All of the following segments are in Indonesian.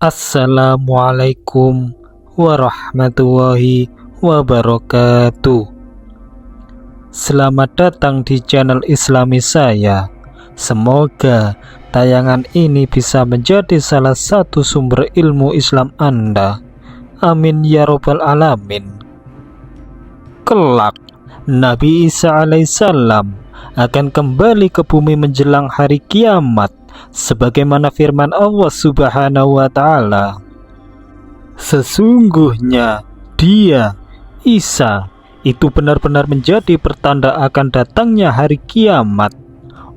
Assalamualaikum warahmatullahi wabarakatuh. Selamat datang di channel Islami saya. Semoga tayangan ini bisa menjadi salah satu sumber ilmu Islam Anda. Amin ya robbal alamin. Kelak Nabi Isa alaihissalam akan kembali ke bumi menjelang hari kiamat, sebagaimana firman Allah Subhanahu wa ta'ala, sesungguhnya dia, Isa, itu benar-benar menjadi pertanda akan datangnya hari kiamat.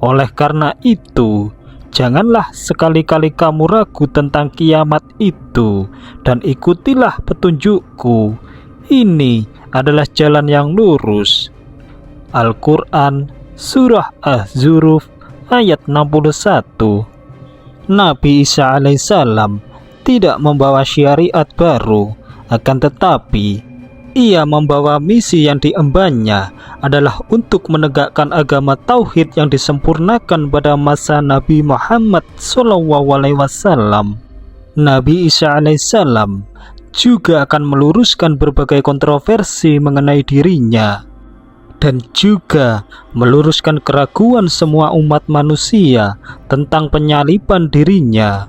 Oleh karena itu, janganlah sekali-kali kamu ragu tentang kiamat itu, dan ikutilah petunjukku. Ini adalah jalan yang lurus. Al-Quran Surah Az-Zuruf ayat 61. Nabi Isa alaihissalam tidak membawa syariat baru, akan tetapi ia membawa misi yang diembannya adalah untuk menegakkan agama tauhid yang disempurnakan pada masa Nabi Muhammad SAW. Nabi Isa alaihissalam juga akan meluruskan berbagai kontroversi mengenai dirinya, dan juga meluruskan keraguan semua umat manusia tentang penyaliban dirinya,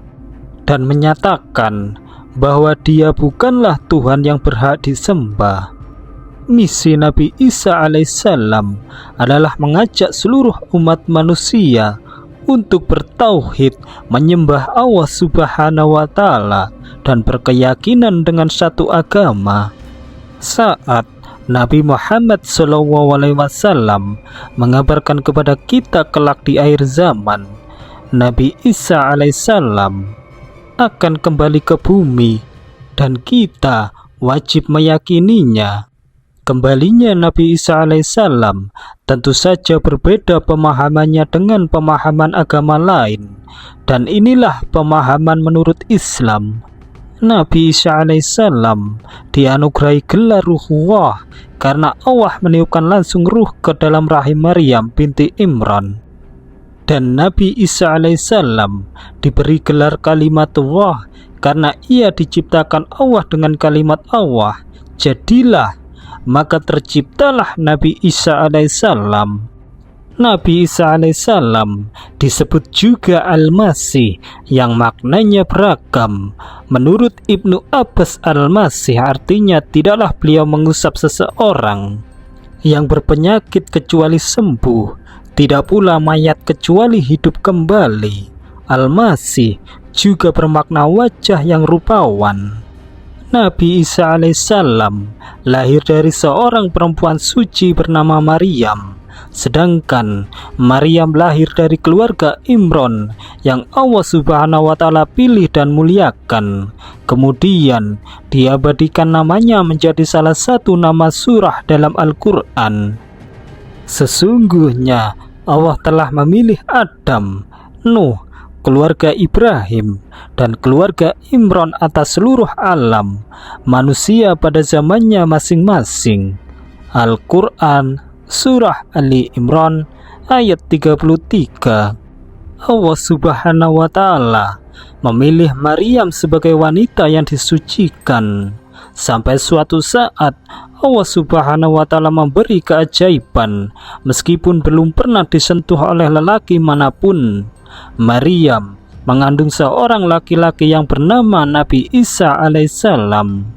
dan menyatakan bahwa dia bukanlah Tuhan yang berhak disembah. Misi Nabi Isa alaihissalam adalah mengajak seluruh umat manusia untuk bertauhid, menyembah Allah Subhanahu wa ta'ala, dan berkeyakinan dengan satu agama. Saat Nabi Muhammad SAW mengabarkan kepada kita kelak di akhir zaman, Nabi Isa alaihissalam akan kembali ke bumi, dan kita wajib meyakininya. Kembalinya Nabi Isa alaihissalam tentu saja berbeda pemahamannya dengan pemahaman agama lain, dan inilah pemahaman menurut Islam. Nabi Isa alaihissalam dianugerahi gelar Ruhullah karena Allah meniupkan langsung ruh ke dalam rahim Maryam binti Imran. Dan Nabi Isa alaihissalam diberi gelar Kalimatullah karena ia diciptakan Allah dengan kalimat Allah, jadilah, maka terciptalah Nabi Isa alaihissalam. Nabi Isa alaihissalam disebut juga Al-Masih yang maknanya beragam. Menurut Ibnu Abbas, Al-Masih artinya tidaklah beliau mengusap seseorang yang berpenyakit kecuali sembuh, tidak pula mayat kecuali hidup kembali. Al-Masih juga bermakna wajah yang rupawan. Nabi Isa alaihissalam lahir dari seorang perempuan suci bernama Maryam, sedangkan Maryam lahir dari keluarga Imran yang Allah Subhanahu wa ta'ala pilih dan muliakan. Kemudian diabadikan namanya menjadi salah satu nama surah dalam Al-Quran. Sesungguhnya Allah telah memilih Adam, Nuh, keluarga Ibrahim, dan keluarga Imran atas seluruh alam manusia pada zamannya masing-masing. Al-Quran Surah Ali Imran ayat 33. Allah Subhanahu wa ta'ala memilih Maryam sebagai wanita yang disucikan, sampai suatu saat Allah Subhanahu wa ta'ala memberi keajaiban meskipun belum pernah disentuh oleh lelaki manapun. Maryam mengandung seorang laki-laki yang bernama Nabi Isa alaihissalam.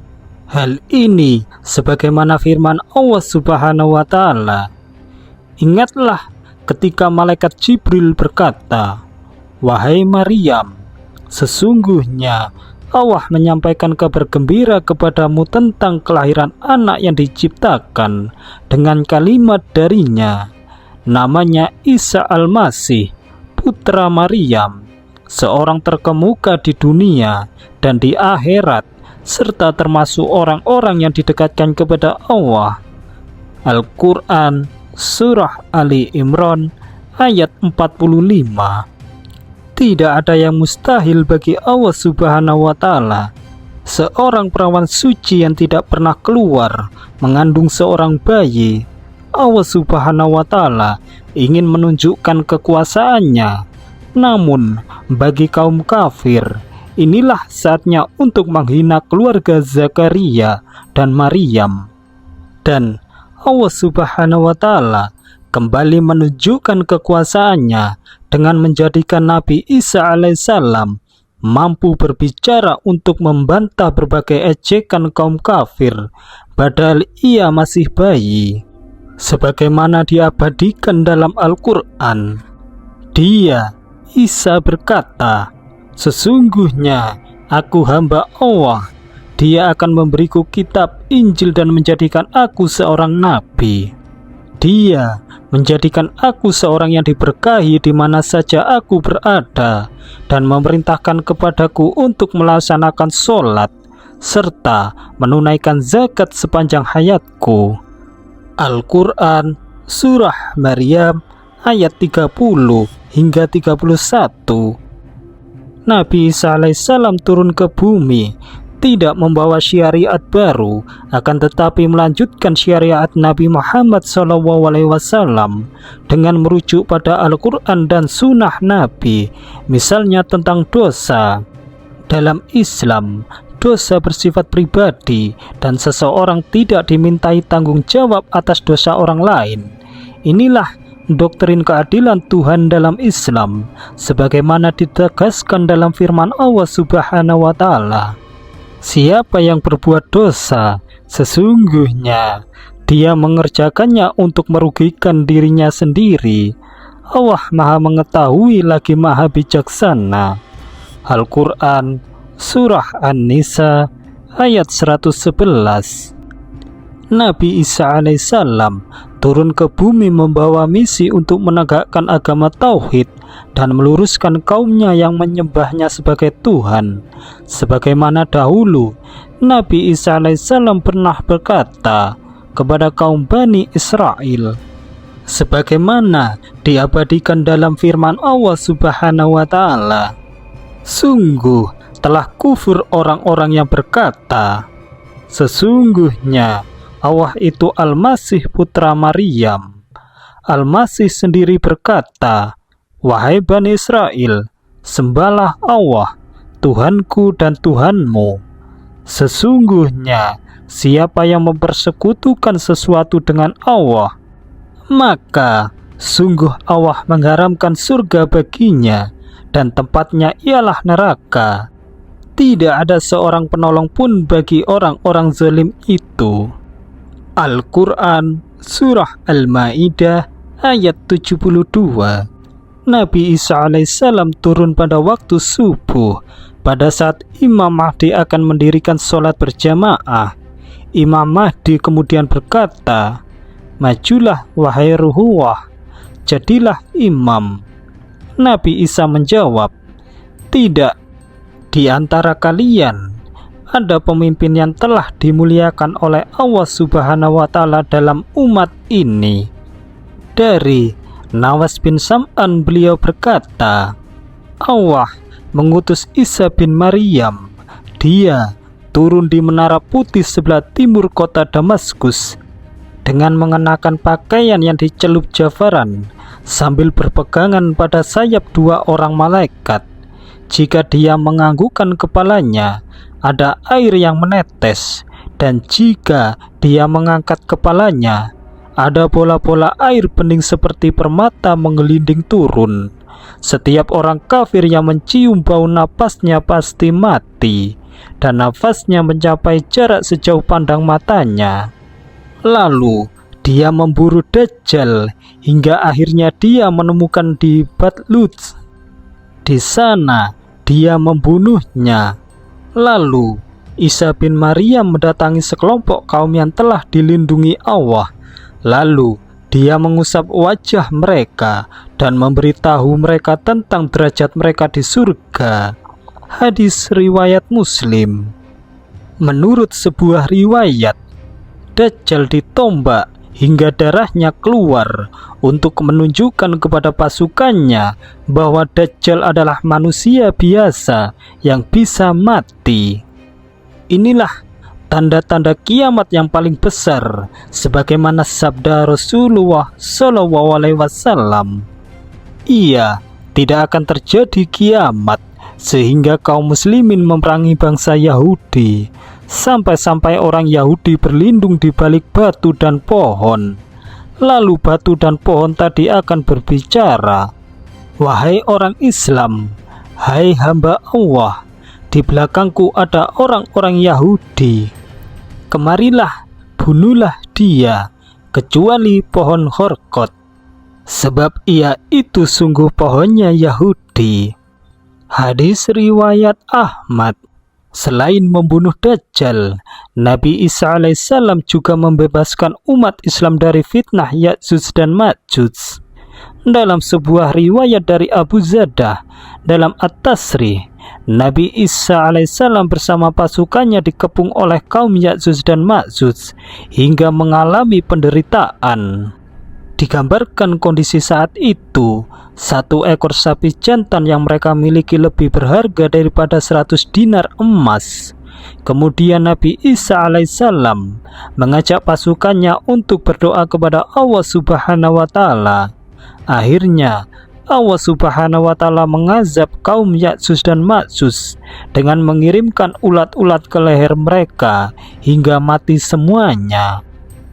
Hal ini sebagaimana firman Allah Subhanahu wa ta'ala, ingatlah ketika malaikat Jibril berkata, wahai Maryam, sesungguhnya Allah menyampaikan kabar gembira kepadamu tentang kelahiran anak yang diciptakan dengan kalimat darinya, namanya Isa Al-Masih, putra Maryam, seorang terkemuka di dunia dan di akhirat, serta termasuk orang-orang yang didekatkan kepada Allah. Al-Quran Surah Ali Imran ayat 45. Tidak ada yang mustahil bagi Allah Subhanahu wa ta'ala. Seorang perawan suci yang tidak pernah keluar mengandung seorang bayi, Allah Subhanahu wa ta'ala ingin menunjukkan kekuasaannya. Namun bagi kaum kafir inilah saatnya untuk menghina keluarga Zakaria dan Maryam. Dan Allah Subhanahu wa Ta'ala kembali menunjukkan kekuasaannya dengan menjadikan Nabi Isa alaihissalam mampu berbicara untuk membantah berbagai ejekan kaum kafir, padahal ia masih bayi. Sebagaimana diabadikan dalam Al-Quran, dia, Isa berkata, "Sesungguhnya aku hamba Allah, dia akan memberiku kitab Injil dan menjadikan aku seorang nabi. Dia menjadikan aku seorang yang diberkahi di mana saja aku berada, dan memerintahkan kepadaku untuk melaksanakan sholat, serta menunaikan zakat sepanjang hayatku." Al-Quran Surah Maryam ayat 30 hingga 31. Nabi Isa alaihissalam turun ke bumi tidak membawa syariat baru, akan tetapi melanjutkan syariat Nabi Muhammad SAW dengan merujuk pada Al-Quran dan Sunnah Nabi. Misalnya tentang dosa. Dalam Islam, dosa bersifat pribadi dan seseorang tidak dimintai tanggung jawab atas dosa orang lain. Inilah doktrin keadilan Tuhan dalam Islam, sebagaimana ditegaskan dalam firman Allah Subhanahu wa Ta'ala, "Siapa yang berbuat dosa, sesungguhnya dia mengerjakannya untuk merugikan dirinya sendiri. Allah Maha Mengetahui lagi Maha Bijaksana." Al-Quran Surah An-Nisa ayat 111. Nabi Isa alaihissalam turun ke bumi membawa misi untuk menegakkan agama tauhid dan meluruskan kaumnya yang menyembahnya sebagai Tuhan. Sebagaimana dahulu Nabi Isa alaihissalam pernah berkata kepada kaum Bani Israel, sebagaimana diabadikan dalam firman Allah Subhanahu wa Ta'ala, "Sungguh telah kufur orang-orang yang berkata, sesungguhnya Allah itu Al-Masih putra Maryam." Al-Masih sendiri berkata, "Wahai Bani Israel, sembahlah Allah, Tuhanku dan Tuhanmu. Sesungguhnya siapa yang mempersekutukan sesuatu dengan Allah, maka sungguh Allah mengharamkan surga baginya, dan tempatnya ialah neraka. Tidak ada seorang penolong pun bagi orang-orang zalim itu." Al-Quran Surah Al-Ma'idah ayat 72. Nabi Isa alaihissalam turun pada waktu subuh, pada saat Imam Mahdi akan mendirikan sholat berjamaah. Imam Mahdi kemudian berkata, "Majulah wahai Ruhullah, jadilah imam." Nabi Isa menjawab, "Tidak, di antara kalian ada pemimpin yang telah dimuliakan oleh Allah Subhanahu wa Ta'ala dalam umat ini." Dari Nawas bin Sam'an beliau berkata, "Allah mengutus Isa bin Maryam. Dia turun di menara putih sebelah timur kota Damaskus dengan mengenakan pakaian yang dicelup jafaran, sambil berpegangan pada sayap dua orang malaikat. Jika dia menganggukkan kepalanya, ada air yang menetes, dan jika dia mengangkat kepalanya, ada bola-bola air bening seperti permata menggelinding turun. Setiap orang kafir yang mencium bau napasnya pasti mati, dan nafasnya mencapai jarak sejauh pandang matanya. Lalu dia memburu Dajjal hingga akhirnya dia menemukan di Batlut. Di sana dia membunuhnya. Lalu Isa bin Maryam mendatangi sekelompok kaum yang telah dilindungi Allah. Lalu dia mengusap wajah mereka dan memberitahu mereka tentang derajat mereka di surga. Hadis riwayat Muslim. Menurut sebuah riwayat, Dajjal ditombak hingga darahnya keluar untuk menunjukkan kepada pasukannya bahwa Dajjal adalah manusia biasa yang bisa mati. Inilah tanda-tanda kiamat yang paling besar, sebagaimana sabda Rasulullah SAW, "Iya, tidak akan terjadi kiamat sehingga kaum muslimin memerangi bangsa Yahudi, sampai-sampai orang Yahudi berlindung di balik batu dan pohon. Lalu batu dan pohon tadi akan berbicara, "Wahai orang Islam, hai hamba Allah, di belakangku ada orang-orang Yahudi. Kemarilah, bunuhlah dia, kecuali pohon Khorqot, sebab ia itu sungguh pohonnya Yahudi." Hadis riwayat Ahmad. Selain membunuh Dajjal, Nabi Isa alaihissalam juga membebaskan umat Islam dari fitnah Ya'juj dan Ma'juj. Dalam sebuah riwayat dari Abu Zadah dalam At-Tasrih, Nabi Isa alaihissalam bersama pasukannya dikepung oleh kaum Ya'juj dan Ma'juj hingga mengalami penderitaan. Digambarkan kondisi saat itu, satu ekor sapi jantan yang mereka miliki lebih berharga daripada 100 dinar emas. Kemudian Nabi Isa alaihissalam mengajak pasukannya untuk berdoa kepada Allah Subhanahu wa Ta'ala. Akhirnya Allah Subhanahu wa Ta'ala mengazab kaum Ya'juj dan Ma'juj dengan mengirimkan ulat-ulat ke leher mereka hingga mati semuanya.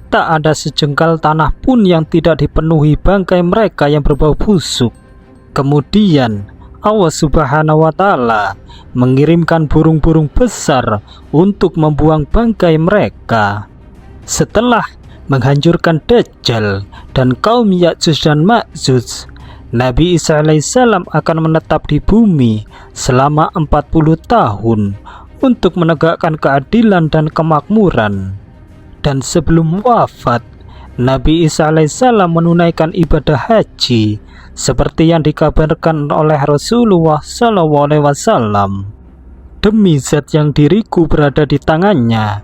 Tak ada sejengkal tanah pun yang tidak dipenuhi bangkai mereka yang berbau busuk. Kemudian Allah Subhanahu wa Ta'ala mengirimkan burung-burung besar untuk membuang bangkai mereka. Setelah menghancurkan Dajjal dan kaum Ya'juj dan Ma'juj, Nabi Isa alaihissalam akan menetap di bumi selama 40 tahun untuk menegakkan keadilan dan kemakmuran. Dan sebelum wafat, Nabi Isa alaihissalam menunaikan ibadah haji seperti yang dikabarkan oleh Rasulullah SAW. "Demi zat yang diriku berada di tangannya,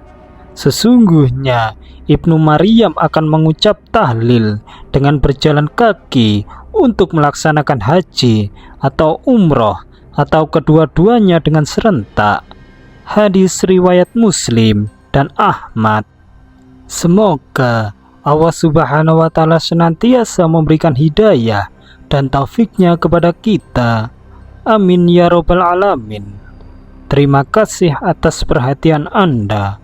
sesungguhnya Ibnu Maryam akan mengucap tahlil dengan berjalan kaki untuk melaksanakan haji atau umroh atau kedua-duanya dengan serentak." Hadis riwayat Muslim dan Ahmad. Semoga Allah Subhanahu wa Ta'ala senantiasa memberikan hidayah dan taufiknya kepada kita. Amin ya Rabbal Alamin. Terima kasih atas perhatian Anda.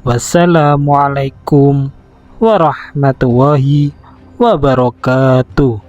Wassalamualaikum warahmatullahi wabarakatuh.